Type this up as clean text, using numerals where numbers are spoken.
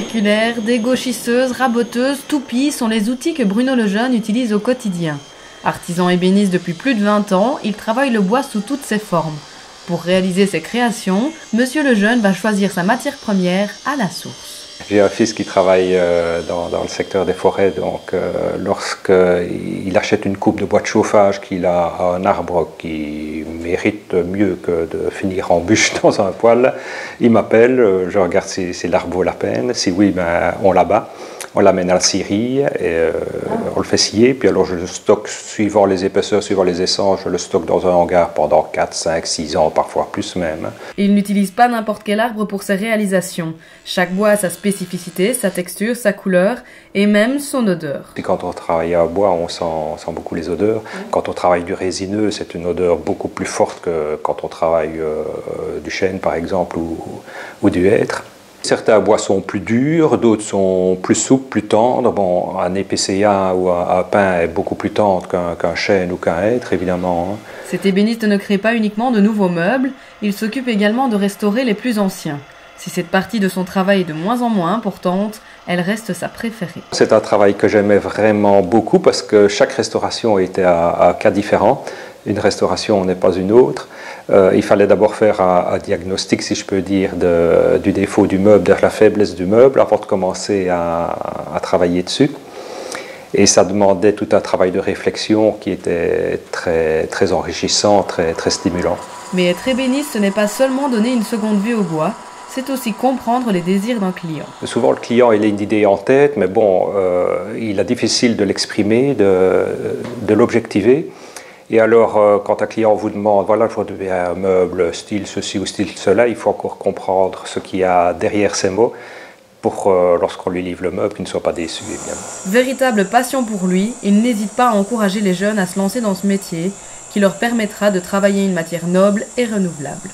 circulaires, dégauchisseuses, raboteuses, toupies sont les outils que Bruno Lejeune utilise au quotidien. Artisan ébéniste depuis plus de 20 ans, il travaille le bois sous toutes ses formes. Pour réaliser ses créations, Monsieur Lejeune va choisir sa matière première à la source. J'ai un fils qui travaille dans le secteur des forêts, donc lorsqu'il achète une coupe de bois de chauffage, qu'il a un arbre qui mérite mieux que de finir en bûche dans un poêle, il m'appelle, je regarde si l'arbre vaut la peine, si oui, ben, on l'abat, on l'amène à la scierie et on le fait scier, puis alors je le stocke suivant les épaisseurs, suivant les essences, je le stocke dans un hangar pendant 4, 5, 6 ans, parfois plus même. Il n'utilise pas n'importe quel arbre pour ses réalisations. Chaque bois a sa spécificité, sa texture, sa couleur et même son odeur. Et quand on travaille à bois, on sent beaucoup les odeurs. Quand on travaille du résineux, c'est une odeur beaucoup plus forte que quand on travaille du chêne par exemple ou du hêtre. Certains bois sont plus durs, d'autres sont plus souples, plus tendres. Bon, un épicéa ou un pin est beaucoup plus tendre qu'un chêne ou qu'un hêtre, évidemment. Cet ébéniste ne crée pas uniquement de nouveaux meubles, il s'occupe également de restaurer les plus anciens. Si cette partie de son travail est de moins en moins importante, elle reste sa préférée. C'est un travail que j'aimais vraiment beaucoup parce que chaque restauration était à cas différent. Une restauration n'est pas une autre. Il fallait d'abord faire un diagnostic, si je peux dire, du défaut du meuble, de la faiblesse du meuble, avant de commencer à travailler dessus. Et ça demandait tout un travail de réflexion qui était très, très enrichissant, très, très stimulant. Mais être ébéniste, ce n'est pas seulement donner une seconde vue au bois, c'est aussi comprendre les désirs d'un client. Souvent, le client il a une idée en tête, mais bon, il est difficile de l'exprimer, de l'objectiver. Et alors, quand un client vous demande, voilà, je voudrais un meuble style ceci ou style cela, il faut encore comprendre ce qu'il y a derrière ces mots pour, lorsqu'on lui livre le meuble, qu'il ne soit pas déçu, évidemment. Véritable passion pour lui, il n'hésite pas à encourager les jeunes à se lancer dans ce métier qui leur permettra de travailler une matière noble et renouvelable.